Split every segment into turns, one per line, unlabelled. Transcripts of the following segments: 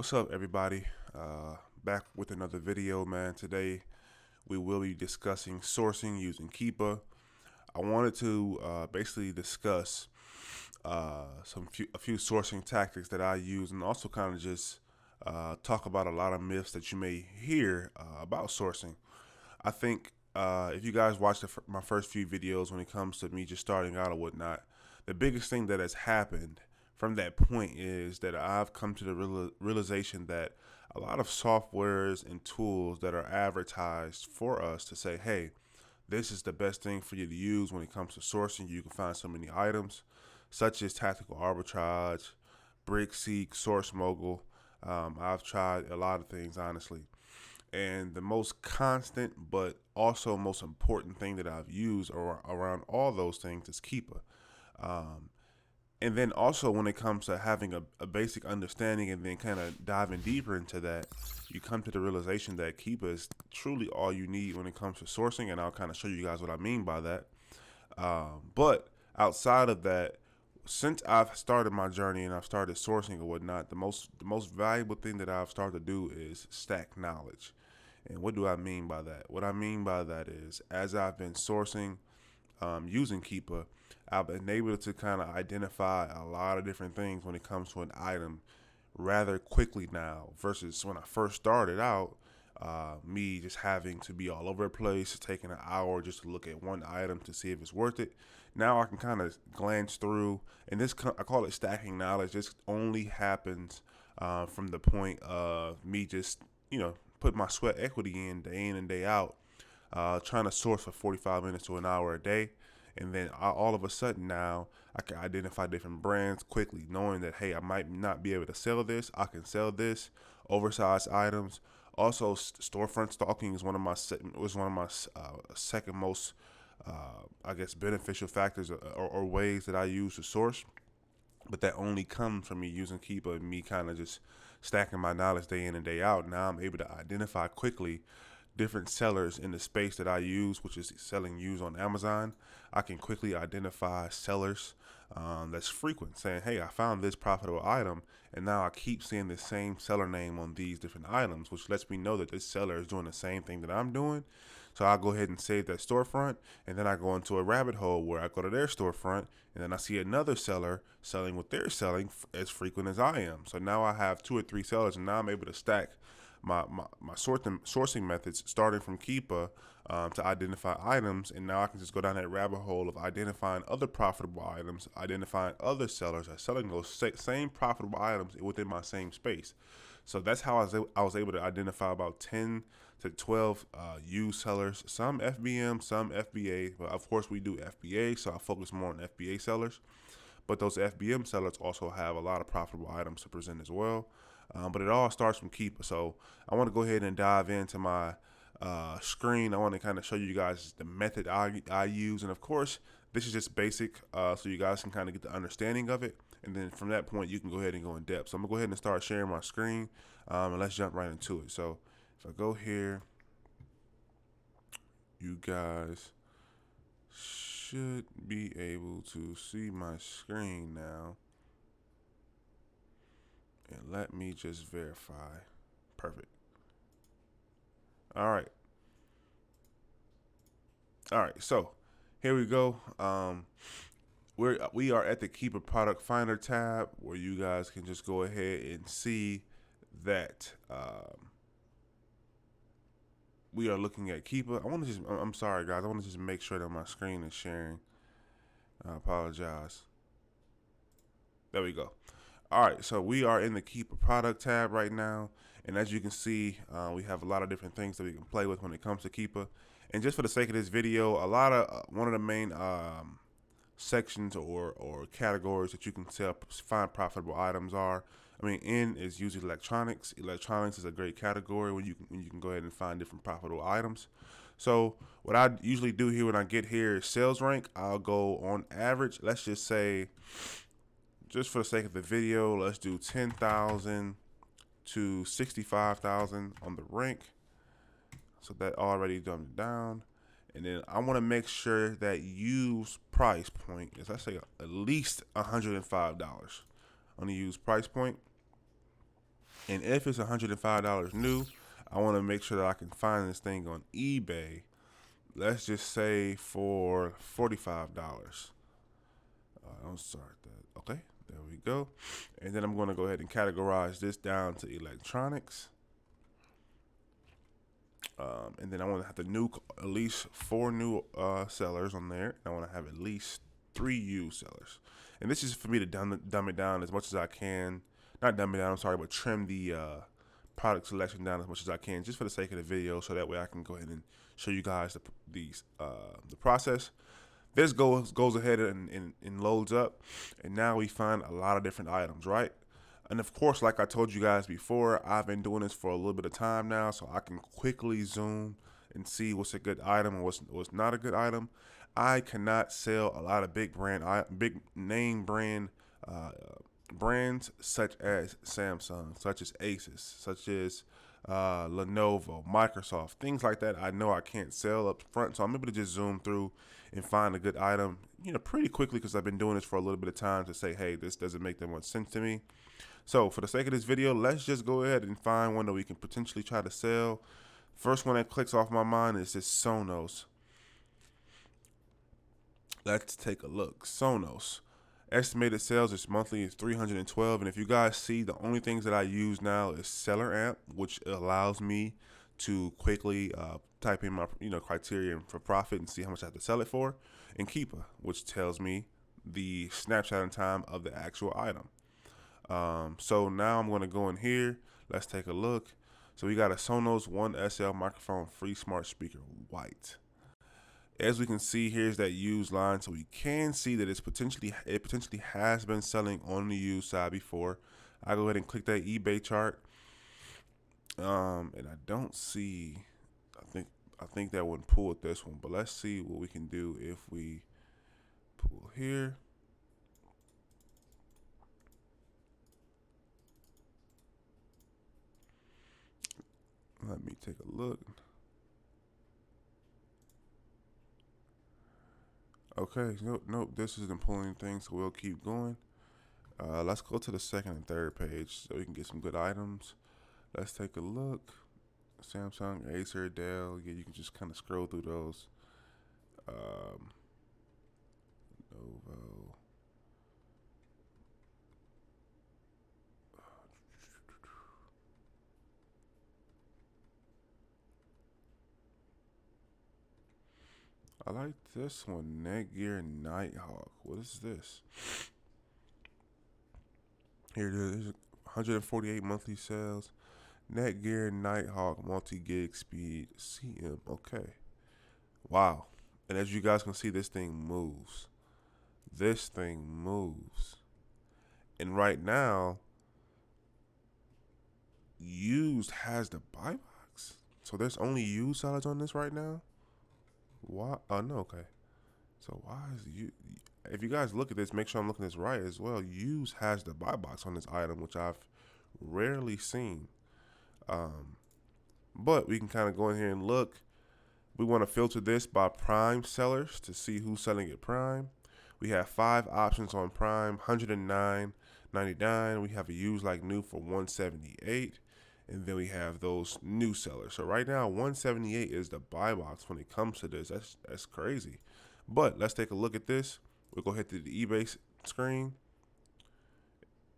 What's up, everybody? Back with another video, man. Today we will be discussing sourcing using Keepa. I wanted to basically discuss a few sourcing tactics that I use, and also kind of just talk about a lot of myths that you may hear about sourcing. I think if you guys watched my first few videos when it comes to me just starting out or whatnot, the biggest thing that has happened from that point is that I've come to the realization that a lot of softwares and tools that are advertised for us to say, hey, this is the best thing for you to use when it comes to sourcing. You can find so many items, such as tactical arbitrage, BrickSeek, Source Mogul. I've tried a lot of things, honestly. And the most constant, but also most important thing that I've used around all those things is Keepa. Um, and then also when it comes to having a basic understanding and then kind of diving deeper into that, you come to the realization that Keepa is truly all you need when it comes to sourcing. And I'll kind of show you guys what I mean by that. But outside of that, since I've started my journey and I've started sourcing or whatnot, the most valuable thing that I've started to do is stack knowledge. And what do I mean by that? What I mean by that is, as I've been sourcing using Keepa, I've been able to kind of identify a lot of different things when it comes to an item rather quickly now versus when I first started out. Me just having to be all over the place, taking an hour just to look at one item to see if it's worth it. Now I can kind of glance through, and I call it stacking knowledge. This only happens from the point of me just put my sweat equity in and day out, trying to source for 45 minutes to an hour a day. And then all of a sudden now I can identify different brands quickly, knowing that, hey, I might not be able to sell this. I can sell this, oversized items. Also, storefront stalking is one of my second most, I guess, beneficial factors or ways that I use to source. But that only comes from me using Keepa and me kind of just stacking my knowledge day in and day out. Now I'm able to identify quickly different sellers in the space that I use, which is selling used on Amazon. I can quickly identify sellers that's frequent, saying, hey, I found this profitable item, and now I keep seeing the same seller name on these different items, which lets me know that this seller is doing the same thing that I'm doing. So I'll go ahead and save that storefront, and then I go into a rabbit hole where I go to their storefront, and then I see another seller selling what they're selling as frequent as I am. So now I have 2 or 3 sellers, and now I'm able to stack my sourcing methods starting from Keepa to identify items, and now I can just go down that rabbit hole of identifying other profitable items, identifying other sellers that are selling those same profitable items within my same space. So that's how I was able to identify about 10 to 12 used sellers, some FBM, some FBA. But of course, we do FBA, so I focus more on FBA sellers. But those FBM sellers also have a lot of profitable items to present as well. But it all starts from Keepa. So I want to go ahead and dive into my screen. I want to kind of show you guys the method I use. And of course, this is just basic, so you guys can kind of get the understanding of it. And then from that point, you can go ahead and go in depth. So I'm going to go ahead and start sharing my screen, and let's jump right into it. So if I go here, you guys should be able to see my screen now. And let me just verify. Perfect. All right. So here we go. We are at the Keepa Product Finder tab, where you guys can just go ahead and see that we are looking at Keepa. I'm sorry, guys. I want to just make sure that my screen is sharing. I apologize. There we go. All right, so we are in the Keepa Product tab right now, and as you can see, we have a lot of different things that we can play with when it comes to Keepa. And just for the sake of this video, one of the main sections or categories that you can find profitable items are. N is usually electronics. Electronics is a great category where you can go ahead and find different profitable items. So what I usually do here when I get here is sales rank. I'll go on average. Let's just say, just for the sake of the video, let's do 10,000 to 65,000 on the rank. So that already dumbed it down. And then I want to make sure that use price point is, let's say, at least $105 on the use price point. And if it's $105 new, I want to make sure that I can find this thing on eBay. Let's just say for $45. Don't start that. Okay, there we go. And then I'm going to go ahead and categorize this down to electronics. And then I want to have at least 4 new sellers on there. I want to have at least 3 used sellers. And this is for me to dumb it down as much as I can. Not dumb it down, I'm sorry, but trim the product selection down as much as I can, just for the sake of the video, so that way I can go ahead and show you guys the process. This goes ahead and loads up, and now we find a lot of different items, right? And of course, like I told you guys before, I've been doing this for a little bit of time now, so I can quickly zoom and see what's a good item and what's not a good item. I cannot sell a lot of big name brand brands such as Samsung, such as Asus, such as Lenovo, Microsoft, things like that. I know I can't sell up front, so I'm able to just zoom through and find a good item, pretty quickly, because I've been doing this for a little bit of time to say, hey, this doesn't make that much sense to me. So for the sake of this video, let's just go ahead and find one that we can potentially try to sell. First one that clicks off my mind is this Sonos. Let's take a look. Sonos. Estimated sales this monthly is 312, and if you guys see, the only things that I use now is Seller Amp, which allows me to quickly type in my criteria for profit and see how much I have to sell it for, and Keepa, which tells me the snapshot in time of the actual item. So now I'm going to go in here. Let's take a look. So we got a Sonos One SL microphone, free smart speaker, white. As we can see, here's that used line, so we can see that it potentially has been selling on the used side before. I go ahead and click that eBay chart, and I don't see. I think that wouldn't pull with this one, but let's see what we can do if we pull here. Let me take a look. Okay, nope, this isn't pulling anything, so we'll keep going. Let's go to the second and third page so we can get some good items. Let's take a look. Samsung, Acer, Dell. Yeah, you can just kind of scroll through those. Novo. I like this one, Netgear Nighthawk. What is this? Here it is, 148 monthly sales. Netgear Nighthawk multi-gig speed CM. Okay. Wow. And as you guys can see, this thing moves. This thing moves. And right now, used has the buy box. So there's only used salads on this right now? Why? Oh, no, okay. So why is you? If you guys look at this, make sure I'm looking at this right as well. Used has the buy box on this item, which I've rarely seen. But we can kind of go in here and look. We want to filter this by Prime sellers to see who's selling at Prime. We have 5 options on Prime, $109.99. We have a used like new for $178. And then we have those new sellers. So right now, $178 is the buy box when it comes to this. That's crazy. But let's take a look at this. We'll go ahead to the eBay screen.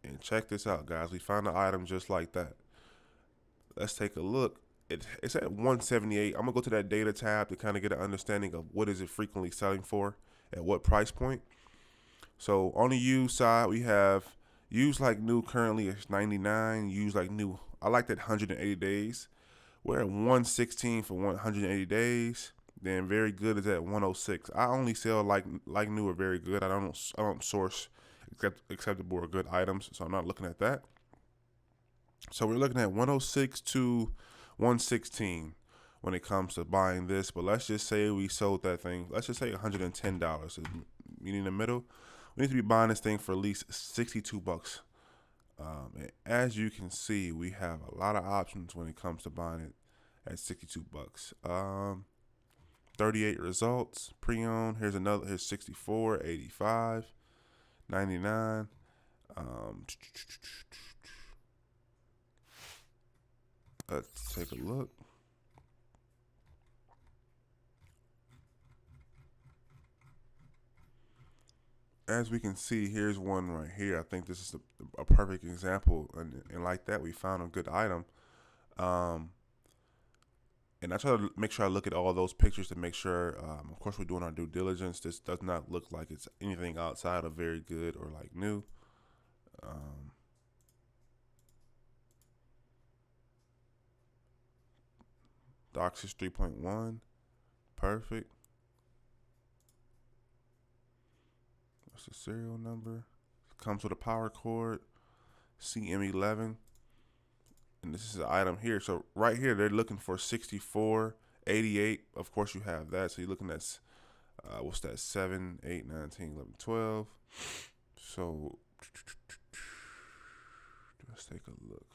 And check this out, guys. We found an item just like that. Let's take a look. It's at $178. I'm going to go to that data tab to kind of get an understanding of what is it frequently selling for, at what price point. So on the used side, we have used like new currently is $99. Used like new, I like that 180 days. We're at $116 for 180 days. Then very good is at $106. I only sell like new or very good. I don't source acceptable or good items, so I'm not looking at that. So we're looking at $106 to $116 when it comes to buying this. But let's just say we sold that thing. Let's just say $110. Meaning in the middle, we need to be buying this thing for at least $62. And as you can see, we have a lot of options when it comes to buying it at $62. 38 results, pre-owned. Here's 64, 85, 99. Let's take a look. As we can see, here's one right here. I think this is a perfect example, and like that, we found a good item. Um, and I try to make sure I look at all those pictures to make sure, of course, we're doing our due diligence. This does not look like it's anything outside of very good or like new. Docs is 3.1, perfect. What's the serial number? Comes with a power cord, CM11, and this is an item here. So right here, they're looking for 6488. Of course, you have that. So you're looking at what's that? 7, 8, 9, 10, 11, 12. So let's take a look.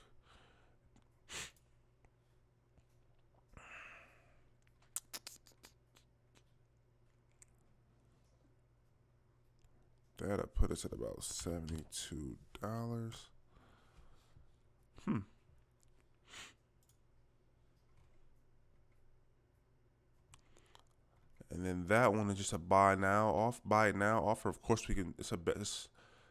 That'll put us at about $72. And then that one is just a buy it now offer. Of course, we can. It's a best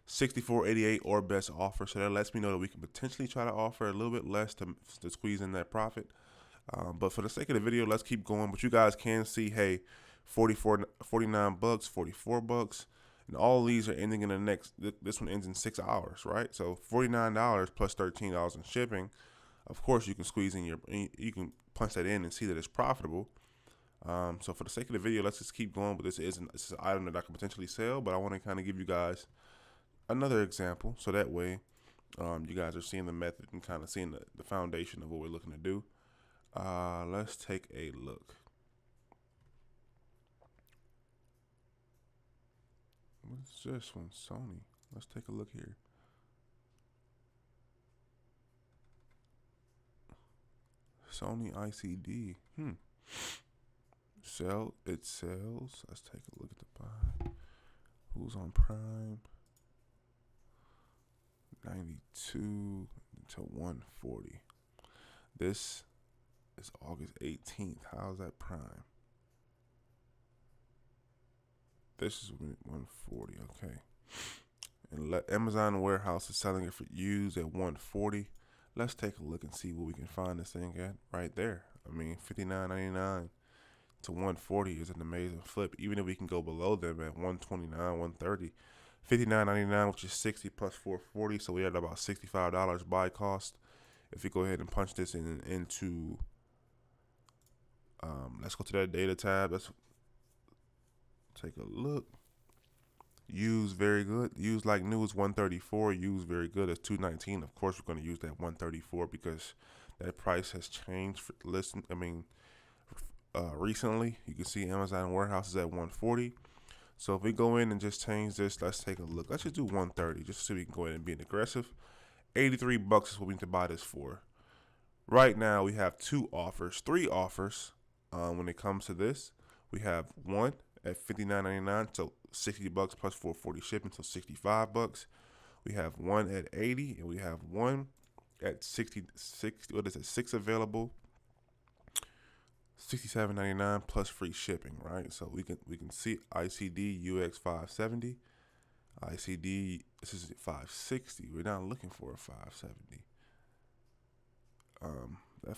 64.88 or best offer. So that lets me know that we can potentially try to offer a little bit less to squeeze in that profit. But for the sake of the video, let's keep going. But you guys can see, hey, 49 bucks, 44 bucks, and all of these are ending in the next. This one ends in 6 hours, right? So $49 plus $13 in shipping. Of course, you can squeeze in you can punch that in and see that it's profitable. So for the sake of the video, let's just keep going. But this is an item that I can potentially sell. But I want to kind of give you guys another example, so that way you guys are seeing the method and kind of seeing the foundation of what we're looking to do. Let's take a look. What's this one? Sony. Let's take a look here. Sony ICD. It sells. Let's take a look at the buy. Who's on Prime? 92 to 140. This is August 18th. How's that Prime? This is 140. Okay. And Amazon warehouse is selling it for used at 140. Let's take a look and see what we can find this thing at right there. I mean, $59.99 to 140 is an amazing flip. Even if we can go below them at 129, 130, $59.99, which is 60 plus 440, so we had about $65 buy cost. If we go ahead and punch this into, let's go to that data tab. Let's take a look. Used very good. Used like new is 134. Used very good is 219. Of course, we're going to use that 134 because that price has changed. Recently, you can see Amazon warehouse is at 140. So if we go in and just change this, let's take a look. Let's just do 130 just so we can go ahead and be aggressive. 83 bucks is what we need to buy this for. Right now, we have three offers when it comes to this. We have one at $59.99, so 60 bucks plus 440 shipping, so 65 bucks. We have one at 80, and we have one at 66. What is it? 6 available. $67.99 plus free shipping, right? So we can see ICD UX 570. ICD, this is 560. We're not looking for a 570. That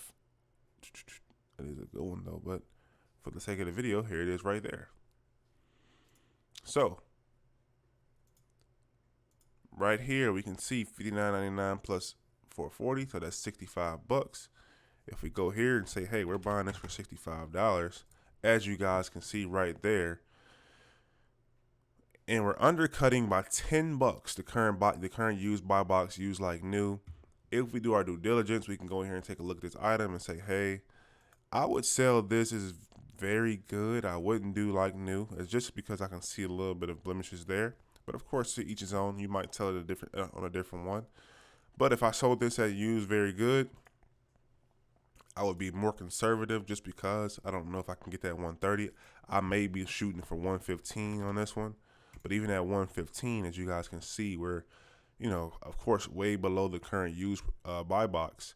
is a good one though, but for the sake of the video, here it is right there. So right here we can see $59.99 plus 440, so that's 65 bucks. If we go here and say, hey, we're buying this for $65, as you guys can see right there, and we're undercutting by 10 bucks the current used buy box, used like new. If we do our due diligence, we can go in here and take a look at this item and say, hey, I would sell this as very good. I wouldn't do like new. It's just because I can see a little bit of blemishes there. But of course, to each his own. You might sell it on a different one. But if I sold this at used very good, I would be more conservative just because I don't know if I can get that 130. I may be shooting for 115 on this one. But even at 115, as you guys can see, we're of course, way below the current used buy box,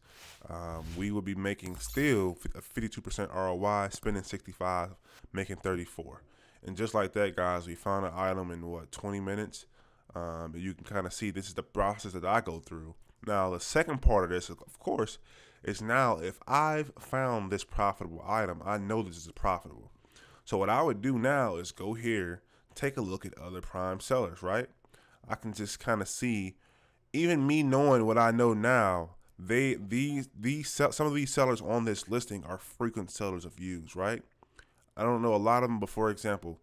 we would be making still a 52% ROI, spending 65, making 34. And just like that, guys, we found an item in 20 minutes. You can kind of see this is the process that I go through. Now, the second part of this, of course, is now if I've found this profitable item, I know this is profitable. So what I would do now is go here, take a look at other prime sellers, right? I can just kind of see, even me knowing what I know now, some of these sellers on this listing are frequent sellers of used, right? I don't know a lot of them, but for example,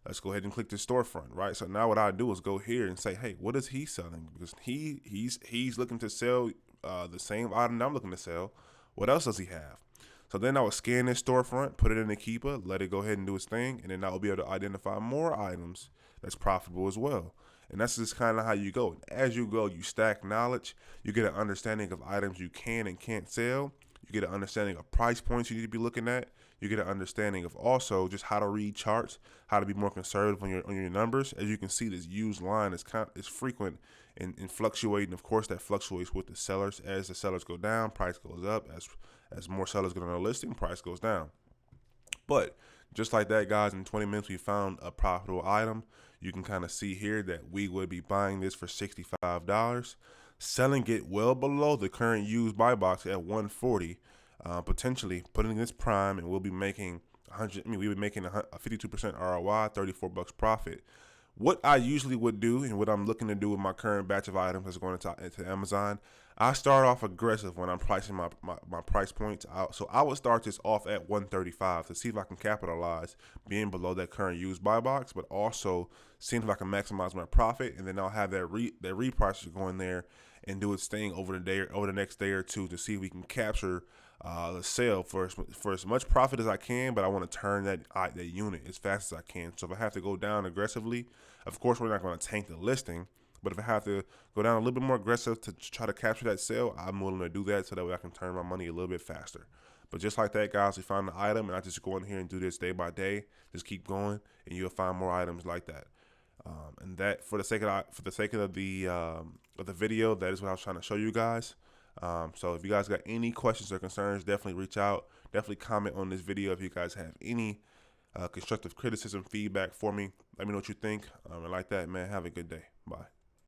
let's go ahead and click the storefront, right? So now what I do is go here and say, hey, what is he selling? Because he's looking to sell the same item that I'm looking to sell. What else does he have? So then I would scan this storefront, put it in the Keepa, let it go ahead and do its thing, and then I will be able to identify more items that's profitable as well. And that's just kind of how you go. As you go, you stack knowledge. You get an understanding of items you can and can't sell. You get an understanding of price points you need to be looking at. You get an understanding of also just how to read charts, how to be more conservative on your numbers. As you can see, this used line is frequent and fluctuating. Of course, that fluctuates with the sellers. As the sellers go down, price goes up. As more sellers get on the listing, price goes down. But just like that, guys, in 20 minutes, we found a profitable item. You can kind of see here that we would be buying this for $65, selling it well below the current used buy box at 140, potentially putting this prime, and we'll be making we would be making a 52% ROI, $34 profit. What I usually would do, and what I'm looking to do with my current batch of items that's going into Amazon, I start off aggressive when I'm pricing my price points out. So I would start this off at 135 to see if I can capitalize being below that current used buy box, but also seeing if I can maximize my profit, and then I'll have that repricer go in there and do its thing over the next day or two to see if we can capture the sale for as much profit as I can, but I want to turn that unit as fast as I can. So if I have to go down aggressively, of course we're not going to tank the listing, but if I have to go down a little bit more aggressive to try to capture that sale, I'm willing to do that so that way I can turn my money a little bit faster. But just like that, guys, we found the item, and I just go in here and do this day by day. Just keep going, and you'll find more items like that. And that, for the sake of the video, that is what I was trying to show you guys. So if you guys got any questions or concerns, definitely reach out. Definitely comment on this video if you guys have any constructive criticism, feedback for me. Let me know what you think. And like that, man, have a good day. Bye.